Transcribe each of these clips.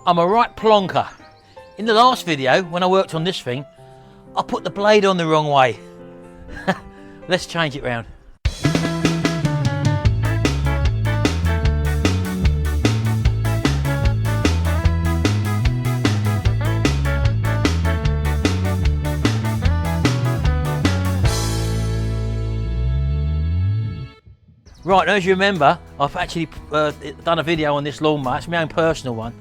I'm a right plonker. In the last video, when I worked on this thing, I put the blade on the wrong way. Let's change it round. Right, as you remember, I've actually done a video on this lawnmower. It's my own personal one,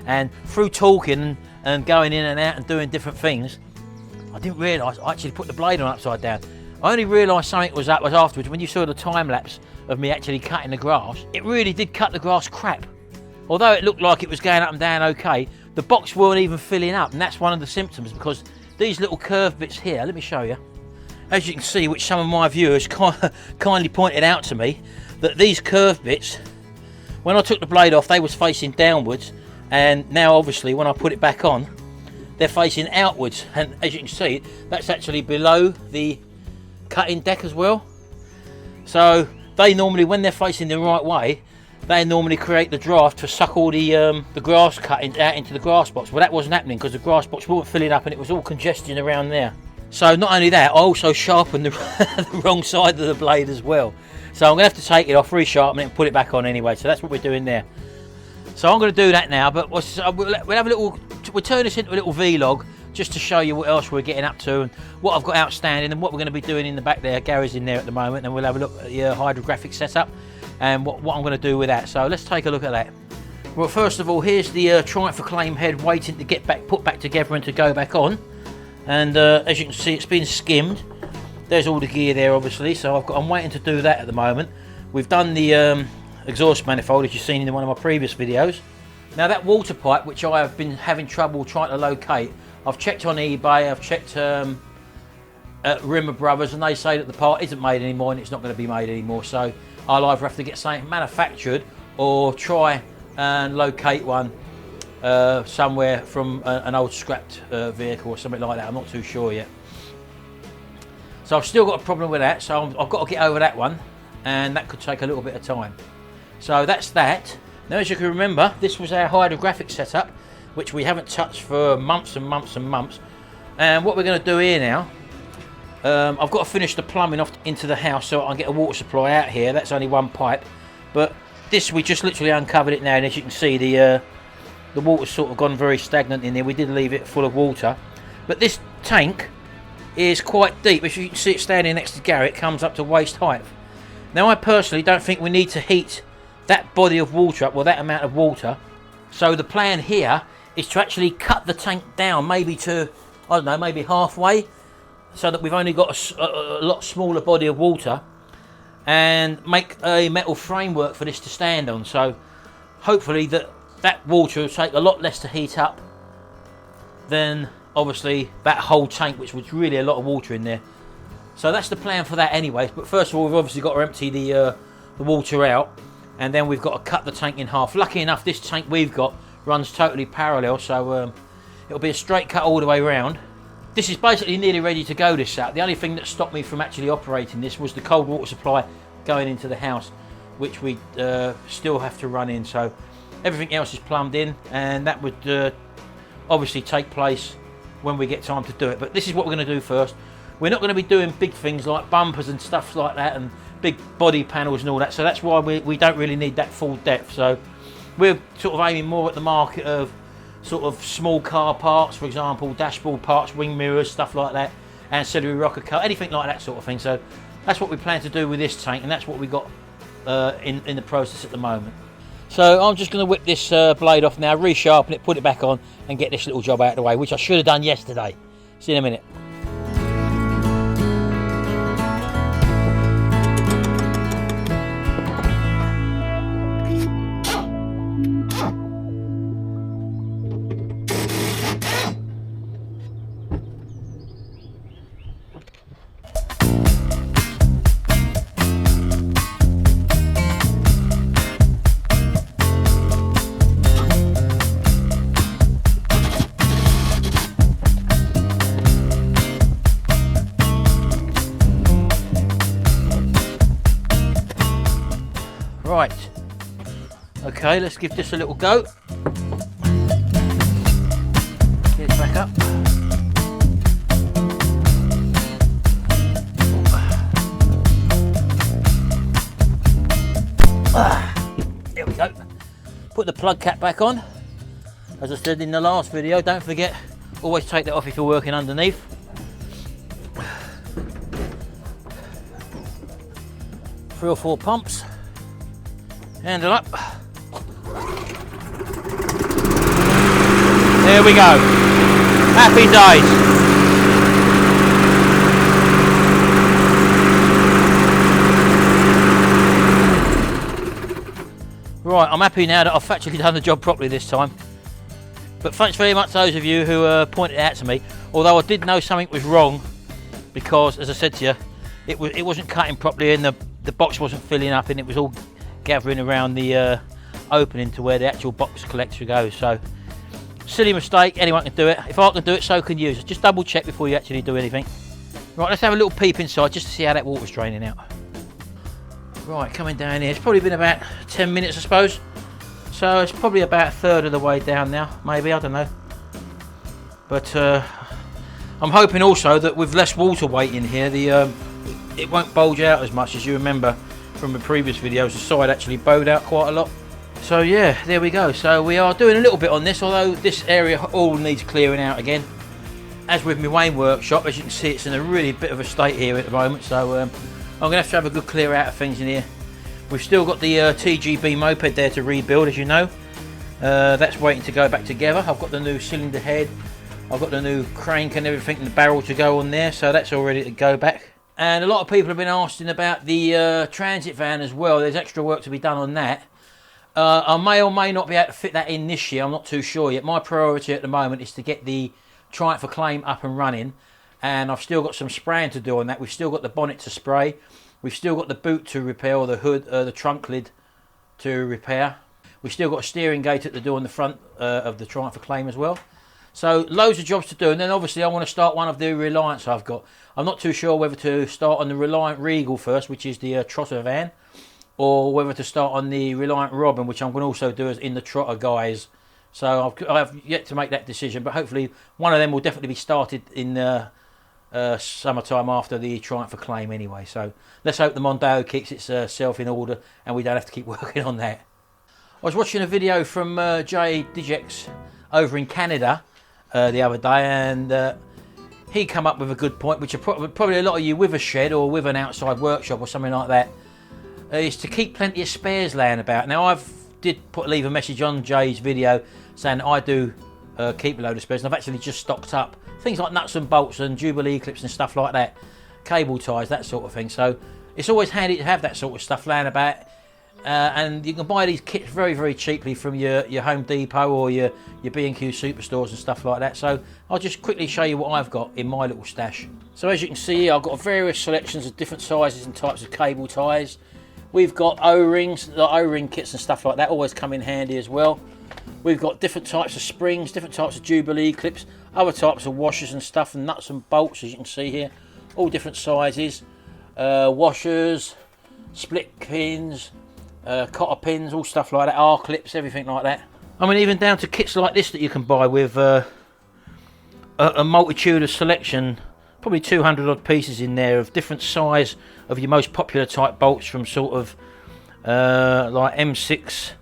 and through talking and going in and out and doing different things, I didn't realise I actually put the blade on upside down. I only realised something was afterwards. When you saw the time lapse of me actually cutting the grass, it really did cut the grass crap. Although it looked like it was going up and down okay, the box weren't even filling up, and that's one of the symptoms, because these little curved bits here, let me show you. As you can see, which some of my viewers kindly pointed out to me, that these curved bits, when I took the blade off, they was facing downwards, and now obviously when I put it back on, they're facing outwards. And as you can see, that's actually below the cutting deck as well. So they normally, when they're facing the right way, they normally create the draft to suck all the grass cutting out into the grass box. Well, that wasn't happening because the grass box wasn't filling up and it was all congestion around there. So not only that, I also sharpened the, the wrong side of the blade as well. So I'm going to have to take it off, resharpen it and put it back on anyway. So that's what we're doing there. So I'm going to do that now, but we'll have a little, we'll turn this into a little vlog just to show you what else we're getting up to and what I've got outstanding and what we're going to be doing in the back there. Gary's in there at the moment, and we'll have a look at the Hydrographics setup and what I'm going to do with that. So let's take a look at that. Well, first of all, here's the Triumph Flame head waiting to get put back together and to go back on. And as you can see, it's been skimmed. There's all the gear there, obviously, so I'm waiting to do that at the moment. We've done the exhaust manifold, as you've seen in one of my previous videos. Now that water pipe, which I have been having trouble trying to locate, I've checked on eBay, I've checked at Rimmer Brothers, and they say that the part isn't made anymore and it's not going to be made anymore. So I'll either have to get something manufactured or try and locate one somewhere from an old scrapped vehicle or something like that. I'm not too sure yet. So I've still got a problem with that, so I've got to get over that one, and that could take a little bit of time. So that's that. Now, as you can remember, this was our Hydrographics setup, which we haven't touched for months and months and months. And what we're going to do here now, I've got to finish the plumbing off into the house so I can get a water supply out here. That's only one pipe, but this, we just literally uncovered it now, and as you can see, the water's sort of gone very stagnant in there. We did leave it full of water, but this tank is quite deep. As you can see, it standing next to Gary, it comes up to waist height. Now, I personally don't think we need to heat that body of water up, or that amount of water. So the plan here is to actually cut the tank down, maybe to, I don't know, maybe halfway, so that we've only got a lot smaller body of water, and make a metal framework for this to stand on. So hopefully that water will take a lot less to heat up than obviously that whole tank, which was really a lot of water in there. So that's the plan for that anyways. But first of all, we've obviously got to empty the water out, and then we've got to cut the tank in half. Lucky enough, this tank we've got runs totally parallel, so it'll be a straight cut all the way around. This is basically nearly ready to go, this set. The only thing that stopped me from actually operating this was the cold water supply going into the house, which we still have to run in. So everything else is plumbed in, and that would obviously take place when we get time to do it. But this is what we're going to do first. We're not going to be doing big things like bumpers and stuff like that, and big body panels and all that, so that's why we don't really need that full depth. So we're sort of aiming more at the market of sort of small car parts, for example, dashboard parts, wing mirrors, stuff like that, ancillary rocker car, anything like that sort of thing. So that's what we plan to do with this tank, and that's what we got in the process at the moment. So I'm just going to whip this blade off now, resharpen it, put it back on, and get this little job out of the way, which I should have done yesterday. See you in a minute. Right, okay, let's give this a little go. plug cap back on. As I said in the last video, don't forget, always take that off if you're working underneath. Three or four pumps. Handle up. There we go. Happy days. Right, I'm happy now that I've actually done the job properly this time. But thanks very much to those of you who pointed it out to me. Although I did know something was wrong, because as I said to you, it wasn't cutting properly and the box wasn't filling up and it was all gathering around the opening to where the actual box collector goes. So, silly mistake, anyone can do it. If I can do it, so can you. So just double check before you actually do anything. Right, let's have a little peep inside just to see how that water's draining out. Right, coming down here, it's probably been about 10 minutes I suppose. So it's probably about a third of the way down now, maybe, I don't know. But I'm hoping also that with less water weight in here, it won't bulge out as much. As you remember from the previous videos, the side actually bowed out quite a lot. So yeah, there we go. So we are doing a little bit on this, although this area all needs clearing out again. As with my Wayne workshop, as you can see, it's in a really bit of a state here at the moment. So I'm going to have a good clear out of things in here. We've still got the TGB moped there to rebuild, as you know. That's waiting to go back together. I've got the new cylinder head. I've got the new crank and everything, and the barrel to go on there. So that's all ready to go back. And a lot of people have been asking about the transit van as well. There's extra work to be done on that. I may or may not be able to fit that in this year. I'm not too sure yet. My priority at the moment is to get the Triumph Acclaim up and running. And I've still got some spraying to do on that. We've still got the bonnet to spray. We've still got the boot to repair, or the hood, the trunk lid to repair. We've still got a steering gate at the door on the front of the Triumph Acclaim as well. So loads of jobs to do. And then obviously I want to start one of the Reliance I've got. I'm not too sure whether to start on the Reliant Regal first, which is the Trotter van, or whether to start on the Reliant Robin, which I'm going to also do as in the Trotter guise. So I've yet to make that decision, but hopefully one of them will definitely be started in summertime after the Triumph Acclaim anyway. So let's hope the Mondeo keeps itself in order and we don't have to keep working on that. I was watching a video from Jay Digex over in Canada the other day, and he come up with a good point, which are probably a lot of you with a shed or with an outside workshop or something like that, is to keep plenty of spares laying about. Now I've leave a message on Jay's video saying I do keep a load of spares, and I've actually just stocked up things like nuts and bolts and Jubilee clips and stuff like that, cable ties, that sort of thing. So it's always handy to have that sort of stuff laying about, and you can buy these kits very, very cheaply from your Home Depot or your B&Q superstores and stuff like that. So I'll just quickly show you what I've got in my little stash. So as you can see here, I've got various selections of different sizes and types of cable ties. We've got O-rings, the O-ring kits and stuff like that always come in handy as well. We've got different types of springs, different types of Jubilee clips, other types of washers and stuff, and nuts and bolts, as you can see here, all different sizes, washers, split pins, cotter pins, all stuff like that, R-clips, everything like that. I mean, even down to kits like this that you can buy with a multitude of selection, probably 200 odd pieces in there of different size of your most popular type bolts, from sort of like M6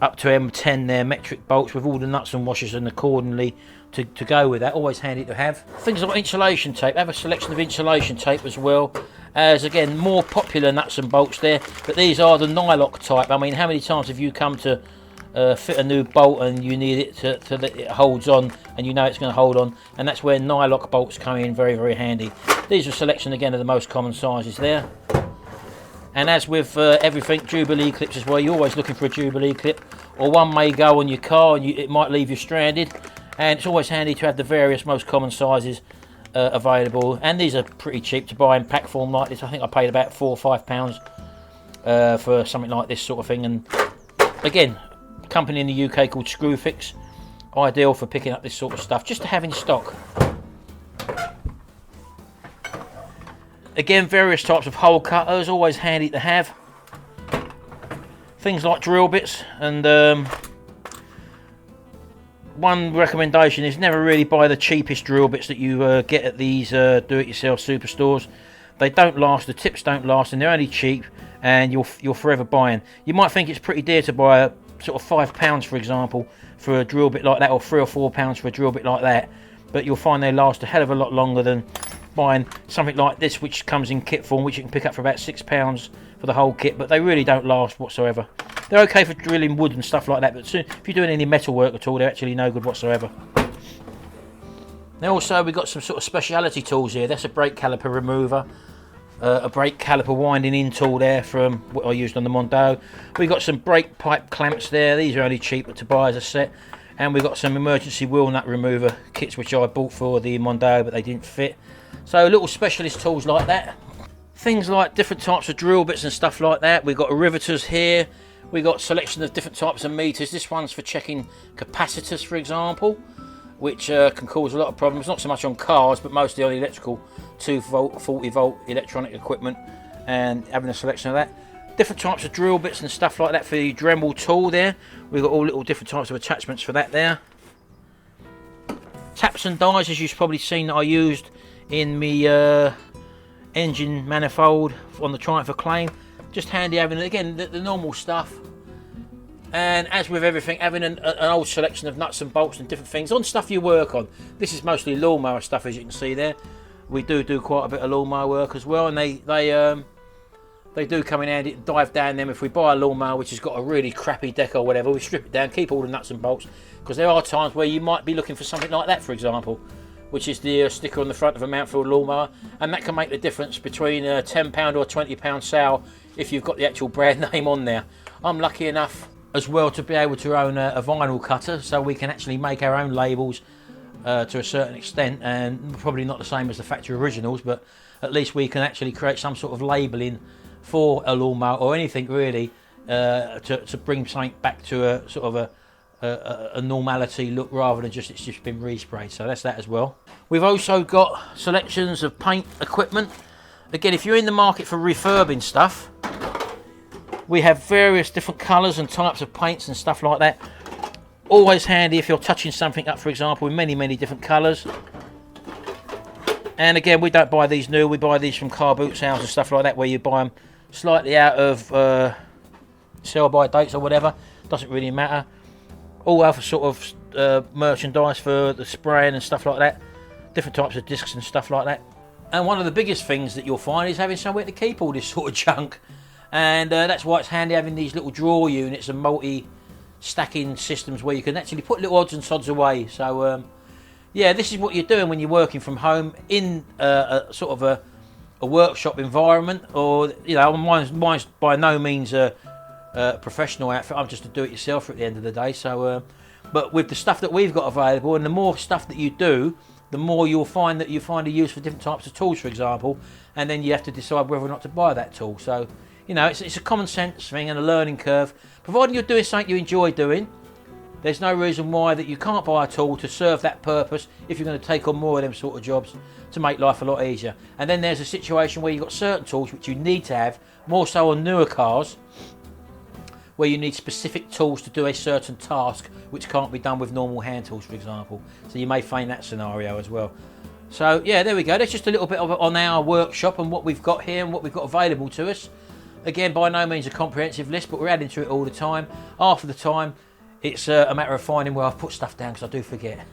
up to M10 there, metric bolts with all the nuts and washers and accordingly to go with that. Always handy to have. Things like insulation tape, have a selection of insulation tape as well, as again more popular nuts and bolts there, but these are the nylock type. I mean, how many times have you come to fit a new bolt and you need it to that it holds on, and you know it's going to hold on, and that's where nylock bolts come in very, very handy. These are a selection again of the most common sizes there. And as with everything, Jubilee clips as well. You're always looking for a Jubilee clip, or one may go on your car and it might leave you stranded, and it's always handy to have the various most common sizes available. And these are pretty cheap to buy in pack form like this. I think I paid about £4 or £5 for something like this sort of thing. And again, a company in the UK called Screwfix, ideal for picking up this sort of stuff just to have in stock. Again, various types of hole cutters, always handy to have. Things like drill bits, and one recommendation is never really buy the cheapest drill bits that you get at these do-it-yourself superstores. They don't last, the tips don't last, and they're only cheap, and you're forever buying. You might think it's pretty dear to buy sort of £5 for example for a drill bit like that, or £3 or £4 for a drill bit like that, but you'll find they last a hell of a lot longer than buying something like this, which comes in kit form, which you can pick up for about £6 for the whole kit, but they really don't last whatsoever. They're okay for drilling wood and stuff like that, but soon, if you're doing any metal work at all, they're actually no good whatsoever. Now also we've got some sort of speciality tools here. That's a brake caliper remover, a brake caliper winding in tool there from what I used on the Mondo. We've got some brake pipe clamps there. These are only cheap to buy as a set. And we've got some emergency wheel nut remover kits which I bought for the Mondo, but they didn't fit. So little specialist tools like that. Things like different types of drill bits and stuff like that. We've got riveters here. We've got selection of different types of meters. This one's for checking capacitors, for example, which can cause a lot of problems, not so much on cars, but mostly on electrical 2-volt, 40-volt electronic equipment, and having a selection of that. Different types of drill bits and stuff like that for the Ramble tool there. We've got all little different types of attachments for that there. Taps and dies, as you've probably seen that I used in my engine manifold on the Triumph Acclaim. Just handy having, again, the normal stuff. And as with everything, having an old selection of nuts and bolts and different things on stuff you work on. This is mostly lawnmower stuff, as you can see there. We do quite a bit of lawnmower work as well, and they do come in handy to dive down them. If we buy a lawnmower which has got a really crappy deck or whatever, we strip it down, keep all the nuts and bolts, because there are times where you might be looking for something like that, for example, which is the sticker on the front of a Mountfield lawnmower, and that can make the difference between a £10 or £20 sale if you've got the actual brand name on there. I'm lucky enough as well to be able to own a vinyl cutter, so we can actually make our own labels to a certain extent, and probably not the same as the factory originals, but at least we can actually create some sort of labelling for a lawnmower or anything really, to bring something back to a sort of a normality look, rather than just it's just been resprayed. So that's that as well. We've also got selections of paint equipment. Again, if you're in the market for refurbing stuff, we have various different colours and types of paints and stuff like that. Always handy if you're touching something up, for example, in many different colours. And again, we don't buy these new, we buy these from car boot sales and stuff like that, where you buy them slightly out of sell-by dates or whatever. Doesn't really matter. All other sort of merchandise for the spraying and stuff like that. Different types of discs and stuff like that. And one of the biggest things that you'll find is having somewhere to keep all this sort of junk. And that's why it's handy having these little drawer units and multi-stacking systems where you can actually put little odds and sods away. So yeah, this is what you're doing when you're working from home in a sort of a workshop environment, or you know, mine's by no means a professional outfit. I'm just a do-it-yourselfer at the end of the day. So, but with the stuff that we've got available, and the more stuff that you do, the more you'll find that you find a use for different types of tools, for example, and then you have to decide whether or not to buy that tool. So, you know, it's a common sense thing and a learning curve. Providing you're doing something you enjoy doing, there's no reason why that you can't buy a tool to serve that purpose if you're going to take on more of them sort of jobs to make life a lot easier. And then there's a situation where you've got certain tools which you need to have, more so on newer cars, where you need specific tools to do a certain task which can't be done with normal hand tools, for example. So you may find that scenario as well. So yeah, there we go. That's just a little bit of it on our workshop and what we've got here and what we've got available to us. Again, by no means a comprehensive list, but we're adding to it all the time. Half of the time, it's a matter of finding where I've put stuff down, because I do forget.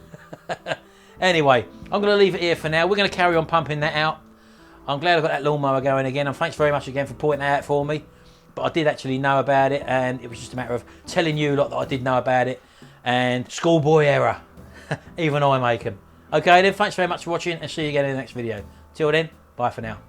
Anyway, I'm going to leave it here for now. We're going to carry on pumping that out. I'm glad I got that lawnmower going again, and thanks very much again for pointing that out for me. But I did actually know about it, and it was just a matter of telling you lot that I did know about it. And schoolboy error. Even I make them. Okay then, thanks very much for watching, and see you again in the next video. Till then, bye for now.